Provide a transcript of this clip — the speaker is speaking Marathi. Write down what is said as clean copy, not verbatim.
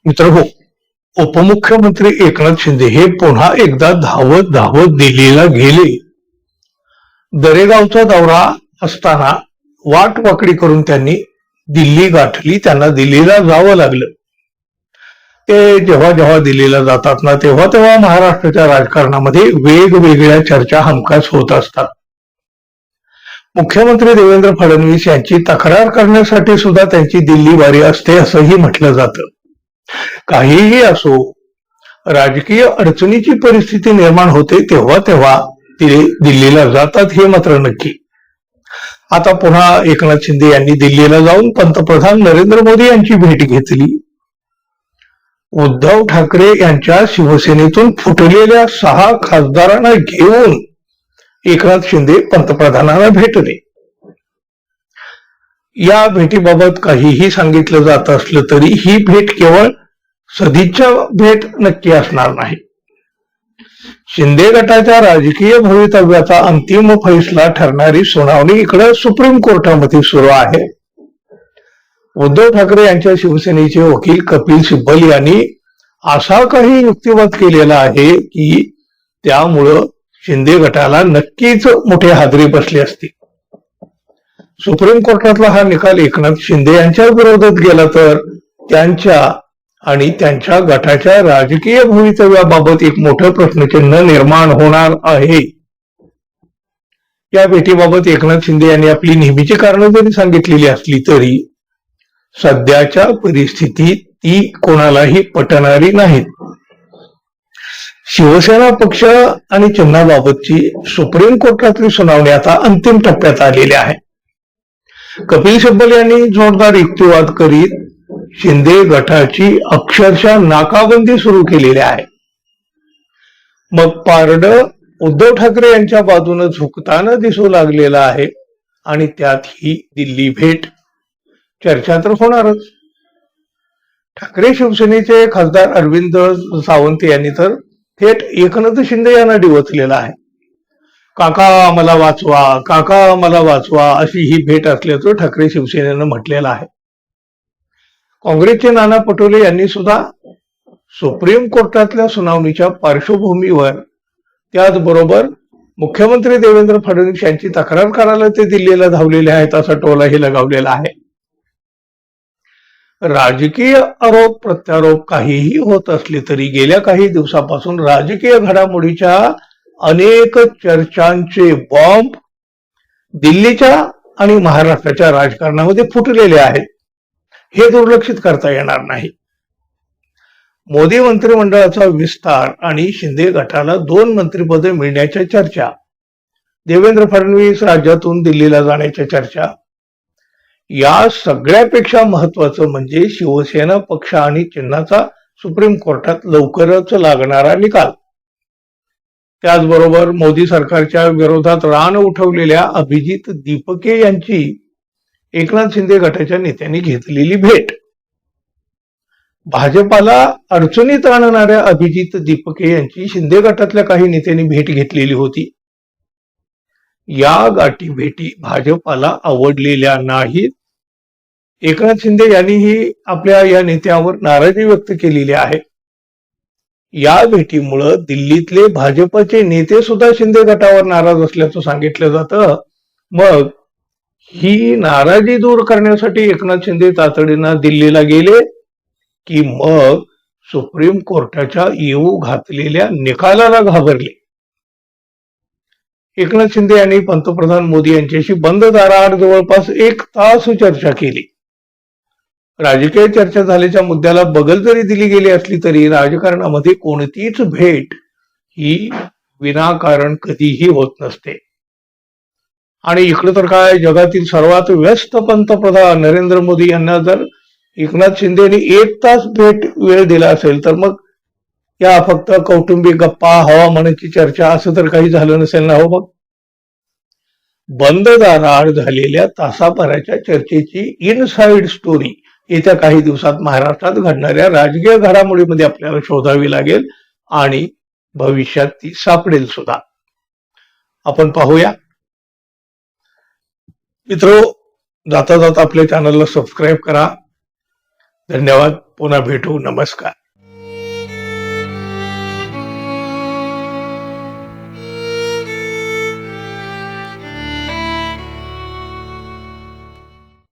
मित्रहो, उपमुख्यमंत्री एकनाथ शिंदे हे पुन्हा एकदा धावत धावत दिल्लीला गेले. दरेगावचा दौरा असताना वाट वाकडी करून त्यांनी दिल्ली गाठली. त्यांना दिल्लीला जावं लागलं. ते जेव्हा जेव्हा दिल्लीला जातात ना, तेव्हा तेव्हा महाराष्ट्राच्या राजकारणामध्ये वेगवेगळ्या चर्चा हमखास होत असतात. मुख्यमंत्री देवेंद्र फडणवीस यांची तक्रार करण्यासाठी सुद्धा त्यांची दिल्ली वारी असते असंही म्हटलं जातं. काहीही असो, राजकीय अडचणीची परिस्थिती निर्माण होते तेव्हा तेव्हा ते दिल्लीला जातात हे मात्र नक्की. आता पुन्हा एकनाथ शिंदे यांनी दिल्लीला जाऊन पंतप्रधान नरेंद्र मोदी यांची भेट घेतली. उद्धव ठाकरे यांच्या शिवसेनेतून फुटलेल्या 6 खासदारांना घेऊन एकनाथ शिंदे पंतप्रधानांना भेटले. या भेटीबाबत काहीही सांगितलं जात असलं तरी ही भेट केवळ सदिच्छा भेट नक्की असणार नाही. शिंदे गटाच्या राजकीय भवितव्याचा अंतिम फैसला ठरणारी सुनावणी इकडे सुप्रीम कोर्टामध्ये सुरू आहे. उद्धव ठाकरे यांच्या शिवसेनेचे वकील कपिल सिब्बल यांनी असा काही युक्तिवाद केलेला आहे की त्यामुळं शिंदे गटाला नक्कीच मोठे हादरे बसले असते. सुप्रीम कोर्टातला हा निकाल एकनाथ शिंदे यांच्या विरोधात गेला तर त्यांच्या आणि त्यांच्या गटाच्या राजकीय भवितव्याबाबत एक मोठं प्रश्नचिन्ह निर्माण होणार आहे. या भेटीबाबत एकनाथ शिंदे यांनी आपली नेहमीची कारणं जरी सांगितलेली असली तरी सध्याच्या परिस्थितीत ती कोणालाही पटणारी नाहीत. शिवसेना पक्ष आणि चिन्हाबाबतची सुप्रीम कोर्टातली सुनावणी आता अंतिम टप्प्यात आलेली आहे. कपिल सिब्बल यांनी जोरदार युक्तिवाद करीत शिंदे गटाची अक्षरशः नाकाबंदी सुरू केलेली आहे. मग पारड उद्धव ठाकरे यांच्या बाजूने झुकताना दिसू लागलेला आहे आणि त्यात ही दिल्ली भेट. चर्चा तर होणारच. ठाकरे शिवसेनेचे खासदार अरविंद सावंत यांनी तर थेट एकनाथ शिंदे यांना डिवचलेला आहे. काका मला वाचवा, काका मला वाचवा अशी ही भेट असल्याचं ठाकरे शिवसेनेनं म्हटलेलं आहे. काँग्रेसचे नाना पटोले यांनी सुद्धा सुप्रीम कोर्टातल्या सुनावणीच्या पार्श्वभूमीवर त्याचबरोबर मुख्यमंत्री देवेंद्र फडणवीस यांची तक्रार करायला ते दिल्लीला धावलेले आहेत असा टोलाही लगावलेला आहे. राजकीय आरोप प्रत्यारोप काहीही होत असले तरी गेल्या काही दिवसापासून राजकीय घडामोडीच्या अनेक चर्चांचे बॉम्ब दिल्लीच्या आणि महाराष्ट्राच्या राजकारणामध्ये फुटलेले आहेत. हे दुर्लक्षित करता येणार नाही. मोदी मंत्रिमंडळाचा विस्तार आणि शिंदे गटाला 2 मंत्रिपदे मिळण्याच्या चर्चा, देवेंद्र फडणवीस राज्यातून दिल्लीला जाण्याच्या चर्चा, या सगळ्यापेक्षा महत्वाचं म्हणजे शिवसेना पक्ष आणि चिन्हाचा सुप्रीम कोर्टात लवकरच लागणारा निकाल. त्याचबरोबर मोदी सरकारच्या विरोधात रान उठवलेल्या अभिजित दीपके यांची एकनाथ शिंदे गटाच्या नेत्यांनी घेतलेली भेट. भाजपाला अडचणीत आणणाऱ्या अभिजित दीपके यांची शिंदे गटातल्या काही नेत्यांनी भेट घेतलेली होती. या गाठी भेटी भाजपाला आवडलेल्या नाहीत. एकनाथ शिंदे यांनीही आपल्या या नेत्यावर नाराजी व्यक्त केलेली आहे. या भेटीमुळं दिल्लीतले भाजपचे नेते सुद्धा शिंदे गटावर नाराज असल्याचं सांगितलं जातं. मग ही नाराजी दूर करण्यासाठी एकनाथ शिंदे तातडीनं दिल्लीला गेले की मग सुप्रीम कोर्टाच्या येऊ घातलेल्या निकालाला घाबरले. एकनाथ शिंदे यांनी पंतप्रधान मोदी यांच्याशी बंद दाराआड जवळपास 1 तास चर्चा केली. राजकीय चर्चा झाल्याच्या मुद्द्याला बगल जरी दिली गेली असली तरी राजकारणामध्ये कोणतीच भेट ही विनाकारण कधीही होत नसते. आणि इकडं तर काय, जगातील सर्वात व्यस्त पंतप्रधान नरेंद्र मोदी यांना जर एकनाथ शिंदेनी 1 तास भेट वेळ दिला असेल तर मग या फक्त कौटुंबिक गप्पा, हवामानाची चर्चा असं तर काही झालं नसेल ना हो. मग बंद दाराआड झालेल्या तासाभराच्या चर्चेची इनसाइड स्टोरी येत्या काही दिवसात महाराष्ट्रात घडणाऱ्या राजकीय घडामोडीमध्ये आपल्याला शोधावी लागेल आणि भविष्यात ती सापडेल सुद्धा. आपण पाहूया. मित्रो, जाता जाता आपल्या चॅनलला सबस्क्राईब करा, धन्यवाद. पुन्हा भेटू. नमस्कार.